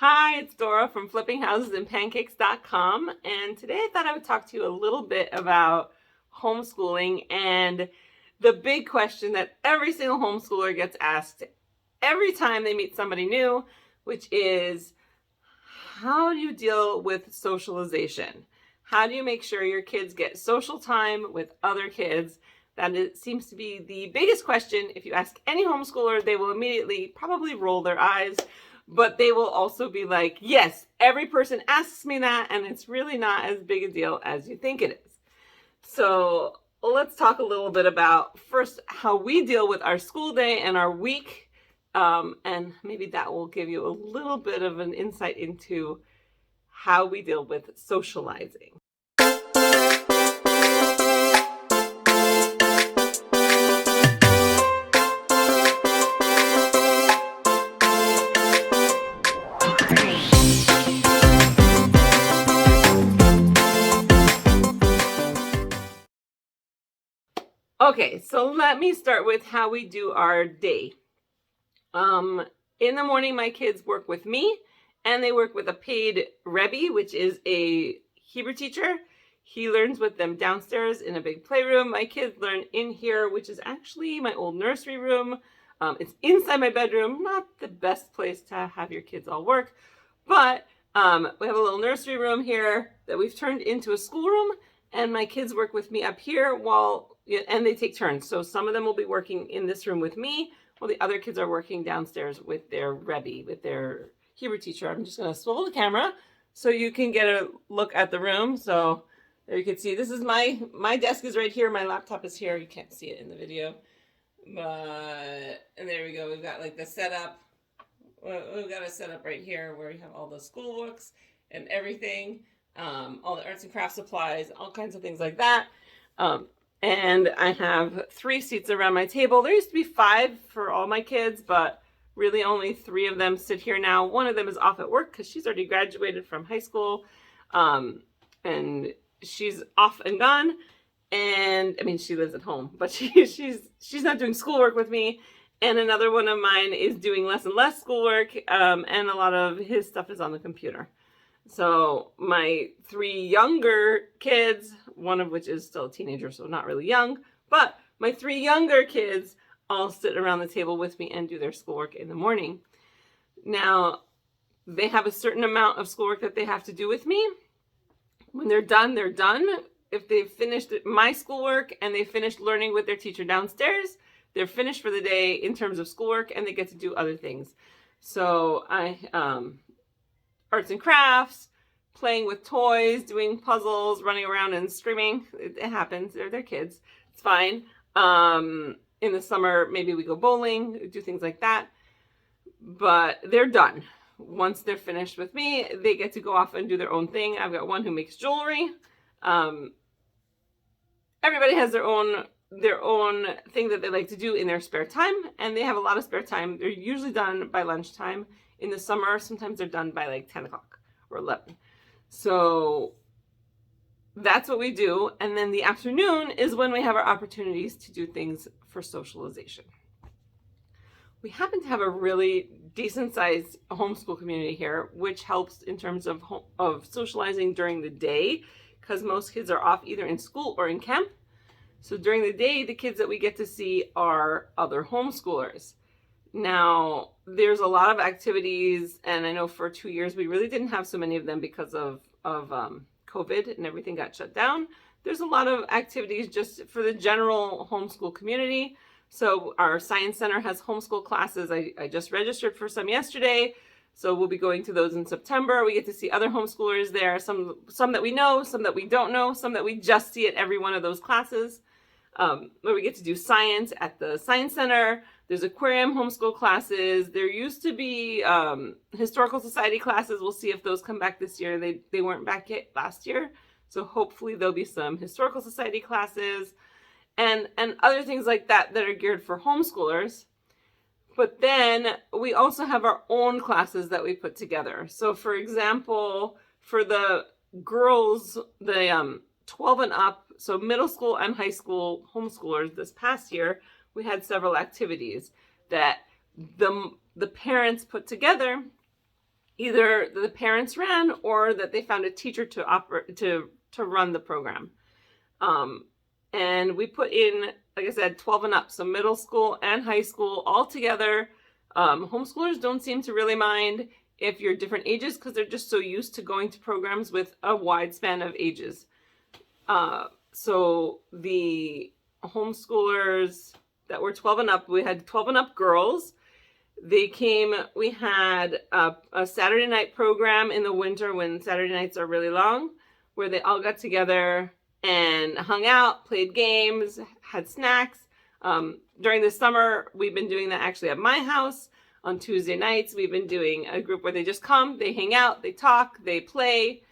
Hi, it's Dora from flippinghousesanpancakes.com, and today I thought I would talk to you a little bit about homeschooling and the big question that every single homeschooler gets asked every time they meet somebody new, which is, how do you deal with socialization? How do you make sure your kids get social time with other kids? That seems to be the biggest question. If you ask any homeschooler, they will immediately probably roll their eyes, but they will also be like, yes, every person asks me that, and it's really not as big a deal as you think it is. So let's talk a little bit about first how we deal with our school day and our week, and maybe that will give you a little bit of an insight into how we deal with socializing. Okay, so let me start with how we do our day. In the morning, my kids work with me, and they work with a paid Rebbe, which is a Hebrew teacher. He learns with them downstairs in a big playroom. My kids learn in here, which is actually my old nursery room. It's inside my bedroom, not the best place to have your kids all work, but we have a little nursery room here that we've turned into a schoolroom, and my kids work with me up here and they take turns. So some of them will be working in this room with me, while the other kids are working downstairs with their Rebbe, with their Hebrew teacher. I'm just going to swivel the camera so you can get a look at the room. So there you can see, this is my desk is right here. My laptop is here. You can't see it in the video. And there we go. We've got like the setup. We've got a setup right here where we have all the school books and everything, all the arts and crafts supplies, all kinds of things like that. And I have 3 seats around my table. There used to be 5 for all my kids, but really only 3 of them sit here now. One of them is off at work because she's already graduated from high school, and she's off and gone. And I mean, she lives at home, but she's not doing schoolwork with me. And another one of mine is doing less and less schoolwork, and a lot of his stuff is on the computer. So my 3 younger kids, one of which is still a teenager, so not really young, but my 3 younger kids all sit around the table with me and do their schoolwork in the morning. Now, they have a certain amount of schoolwork that they have to do with me. When they're done, they're done. If they've finished my schoolwork and they finished learning with their teacher downstairs, they're finished for the day in terms of schoolwork, and they get to do other things. So arts and crafts, playing with toys, doing puzzles, running around and screaming. It happens. They're kids. It's fine. In the summer, maybe we go bowling, do things like that. But they're done. Once they're finished with me, they get to go off and do their own thing. I've got one who makes jewelry. Everybody has their own thing that they like to do in their spare time, and they have a lot of spare time. They're usually done by lunchtime. In the summer, sometimes they're done by like 10 o'clock or 11. So that's what we do. And then the afternoon is when we have our opportunities to do things for socialization. We happen to have a really decent sized homeschool community here, which helps in terms of socializing during the day, because most kids are off either in school or in camp. So during the day, the kids that we get to see are other homeschoolers. Now, there's a lot of activities, and I know for 2 years we really didn't have so many of them because of COVID and everything got shut down. There's a lot of activities just for the general homeschool community. So our science center has homeschool classes. I just registered for some yesterday, so we'll be going to those in September. We get to see other homeschoolers there, some that we know, some that we don't know, some that we just see at every one of those classes. Where we get to do science at the science center. There's aquarium homeschool classes. There used to be historical society classes. We'll see if those come back this year. They weren't back yet last year. So hopefully there'll be some historical society classes and other things like that that are geared for homeschoolers. But then we also have our own classes that we put together. So for example, for the girls, the 12 and up, so middle school and high school homeschoolers this past year, we had several activities that the parents put together either the parents ran or that they found a teacher to run the program. And we put in, like I said, 12 and up, so middle school and high school all together. Homeschoolers don't seem to really mind if you're different ages because they're just so used to going to programs with a wide span of ages. So the homeschoolers that were 12 and up, we had 12 and up girls. They came, we had a Saturday night program in the winter when Saturday nights are really long, where they all got together and hung out, played games, had snacks. During the summer, we've been doing that actually at my house. On Tuesday nights, we've been doing a group where they just come, they hang out, they talk, they play,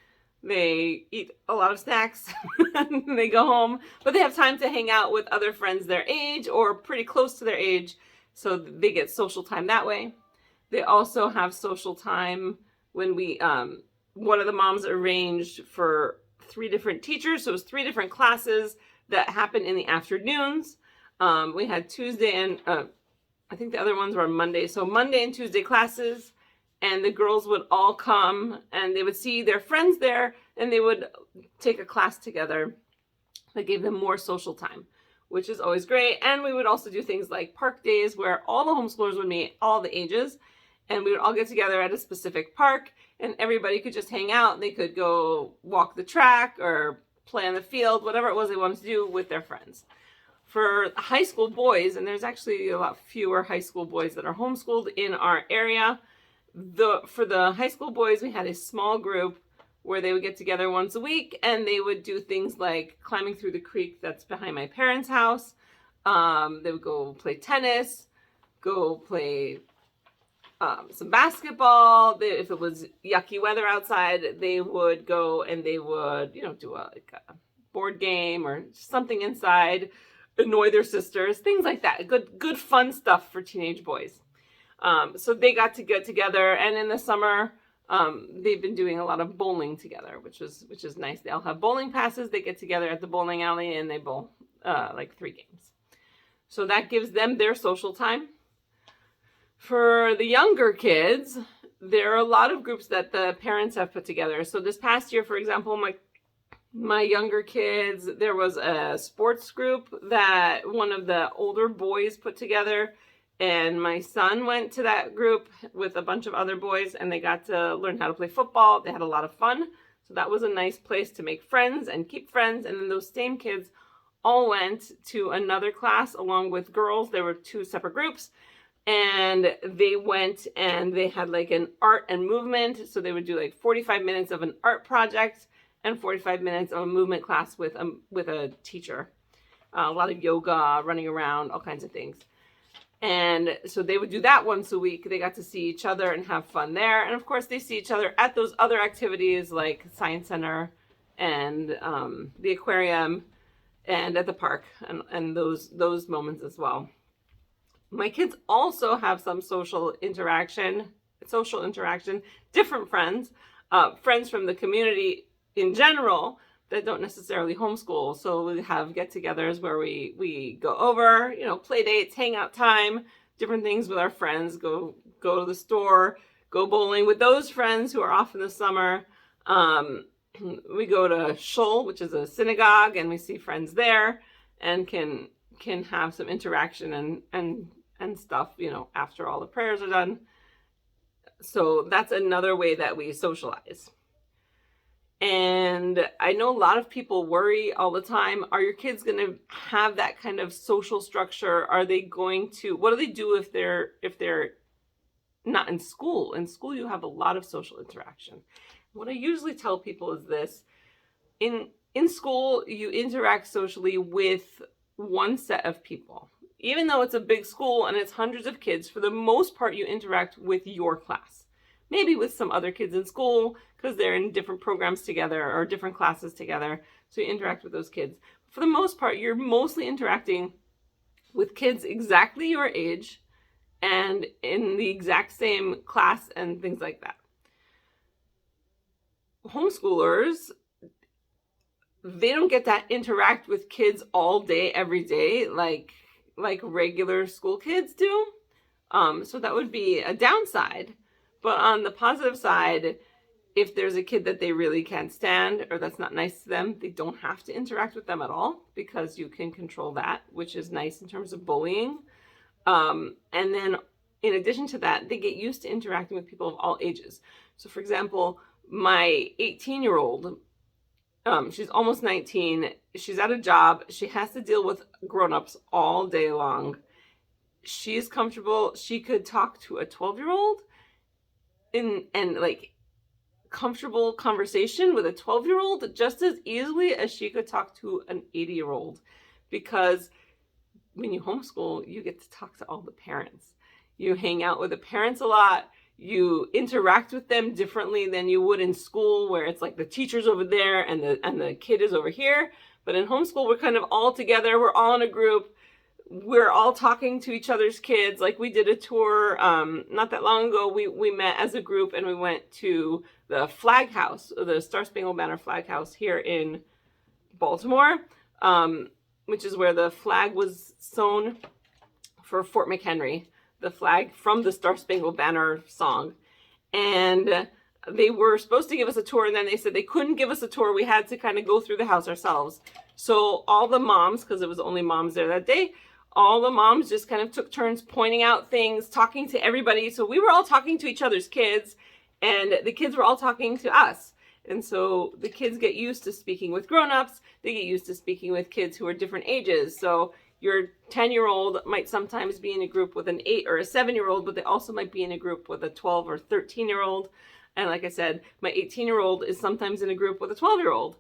they eat a lot of snacks, and they go home. But they have time to hang out with other friends their age or pretty close to their age, so they get social time that way. They also have social time when we, one of the moms arranged for 3 different teachers, so it was 3 different classes that happened in the afternoons. We had Tuesday and I think the other ones were on Monday. So Monday and Tuesday classes, and the girls would all come and they would see their friends there and they would take a class together that gave them more social time, which is always great. And we would also do things like park days where all the homeschoolers would meet, all the ages, and we would all get together at a specific park and everybody could just hang out. They could go walk the track or play on the field, whatever it was they wanted to do with their friends. For high school boys, and there's actually a lot fewer high school boys that are homeschooled in our area, for the high school boys, we had a small group where they would get together once a week and they would do things like climbing through the creek that's behind my parents' house. They would go play tennis, go play some basketball. If it was yucky weather outside, they would go and they would, do a board game or something inside, annoy their sisters, things like that. Good fun stuff for teenage boys. So they got to get together, and in the summer, they've been doing a lot of bowling together, which is nice. They all have bowling passes. They get together at the bowling alley and they bowl like 3 games. So that gives them their social time. For the younger kids, there are a lot of groups that the parents have put together. So this past year, for example, my younger kids, there was a sports group that one of the older boys put together, and my son went to that group with a bunch of other boys, and they got to learn how to play football. They had a lot of fun. So that was a nice place to make friends and keep friends. And then those same kids all went to another class along with girls. There were 2 separate groups, and they went and they had like an art and movement. So they would do like 45 minutes of an art project and 45 minutes of a movement class with a teacher. A lot of yoga, running around, all kinds of things. And so they would do that once a week. They got to see each other and have fun there. And of course, they see each other at those other activities like Science Center and the aquarium and at the park and those moments as well. My kids also have some social interaction, different friends, friends from the community in general that don't necessarily homeschool. So we have get-togethers where we go over, play dates, hang out time, different things with our friends, go to the store, go bowling with those friends who are off in the summer. We go to shul, which is a synagogue, and we see friends there and can have some interaction and stuff, after all the prayers are done. So that's another way that we socialize. And I know a lot of people worry all the time, are your kids going to have that kind of social structure? What do they do if they're not in school? In school, you have a lot of social interaction. What I usually tell people is this: in school, you interact socially with one set of people. Even though it's a big school and it's hundreds of kids, for the most part, you interact with your class. Maybe with some other kids in school because they're in different programs together or different classes together. So you interact with those kids. For the most part, you're mostly interacting with kids exactly your age and in the exact same class and things like that. Homeschoolers, they don't get that interact with kids all day, every day, like regular school kids do. So that would be a downside. But on the positive side, if there's a kid that they really can't stand or that's not nice to them, they don't have to interact with them at all because you can control that, which is nice in terms of bullying. And then in addition to that, they get used to interacting with people of all ages. So for example, my 18-year-old, she's almost 19. She's at a job. She has to deal with grown-ups all day long. She's comfortable. She could talk to a 12-year-old and like comfortable conversation with a 12-year-old just as easily as she could talk to an 80-year-old, because when you homeschool, you get to talk to all the parents. You hang out with the parents a lot. You interact with them differently than you would in school, where it's like the teacher's over there and the kid is over here. But in homeschool, we're kind of all together. We're all in a group. We're all talking to each other's kids. Like we did a tour not that long ago. We met as a group and we went to the flag house, the Star Spangled Banner flag house here in Baltimore, which is where the flag was sewn for Fort McHenry, the flag from the Star Spangled Banner song. And they were supposed to give us a tour, and then they said they couldn't give us a tour. We had to kind of go through the house ourselves. So all the moms, because it was only moms there that day, all the moms just kind of took turns pointing out things, talking to everybody. So we were all talking to each other's kids, and the kids were all talking to us. And so the kids get used to speaking with grown-ups. They get used to speaking with kids who are different ages. So your 10-year-old might sometimes be in a group with an 8 or a 7-year-old, but they also might be in a group with a 12 or 13-year-old. And like I said, my 18-year-old is sometimes in a group with a 12-year-old.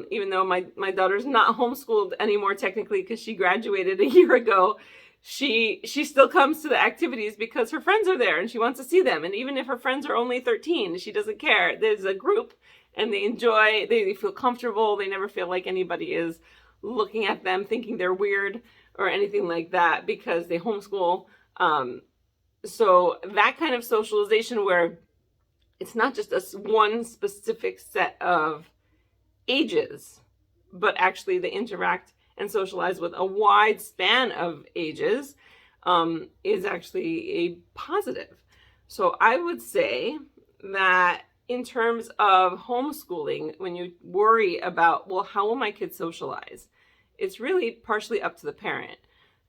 Even though my daughter's not homeschooled anymore technically because she graduated a year ago, she still comes to the activities because her friends are there and she wants to see them. And even if her friends are only 13, she doesn't care. There's a group and they enjoy, they feel comfortable. They never feel like anybody is looking at them thinking they're weird or anything like that because they homeschool. So that kind of socialization where it's not just one specific set of ages, but actually they interact and socialize with a wide span of ages, is actually a positive. So I would say that in terms of homeschooling, when you worry about, well, how will my kids socialize? It's really partially up to the parent.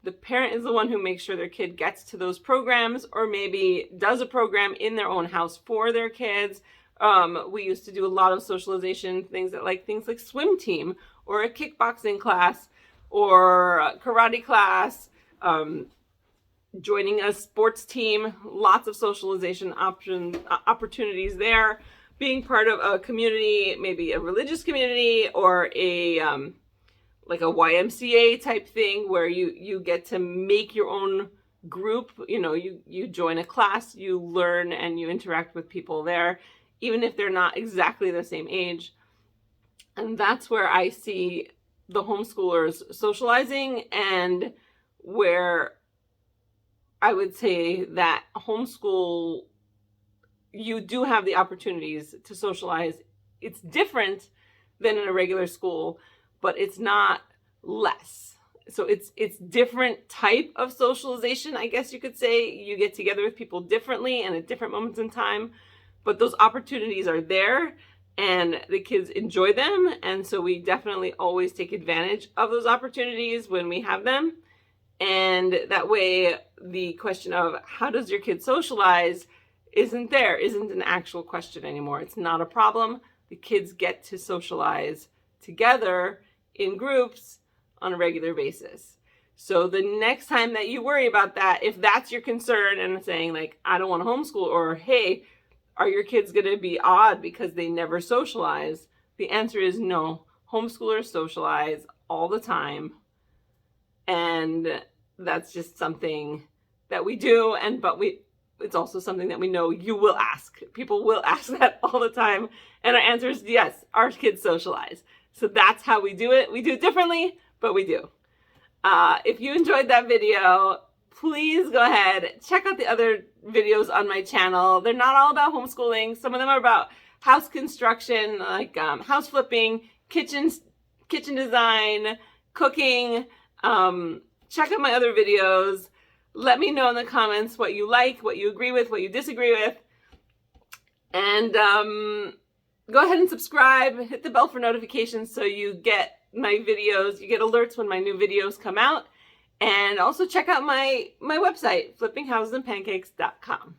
The parent is the one who makes sure their kid gets to those programs or maybe does a program in their own house for their kids. We used to do a lot of socialization, things like swim team or a kickboxing class or a karate class, joining a sports team, lots of socialization opportunities there, being part of a community, maybe a religious community or a like a YMCA type thing where you get to make your own group. You know, you join a class, you learn and you interact with people there, even if they're not exactly the same age. And that's where I see the homeschoolers socializing, and where I would say that homeschool, you do have the opportunities to socialize. It's different than in a regular school, but it's not less. So it's different type of socialization, I guess you could say. You get together with people differently and at different moments in time, but those opportunities are there and the kids enjoy them. And so we definitely always take advantage of those opportunities when we have them. And that way the question of how does your kid socialize isn't an actual question anymore. It's not a problem. The kids get to socialize together in groups on a regular basis. So the next time that you worry about that, if that's your concern and saying like, I don't want to homeschool, or hey, are your kids going to be odd because they never socialize? The answer is no. Homeschoolers socialize all the time. And that's just something that we do. It's also something that we know you will ask. People will ask that all the time. And our answer is yes, our kids socialize. So that's how we do it. We do it differently, but we do. If you enjoyed that video, please go ahead, check out the other videos on my channel. They're not all about homeschooling. Some of them are about house construction, like house flipping, kitchen design, cooking. Check out my other videos. Let me know in the comments what you like, what you agree with, what you disagree with. And go ahead and subscribe, hit the bell for notifications so you get my videos, you get alerts when my new videos come out. And also check out my website, flippinghouseandpancakes.com.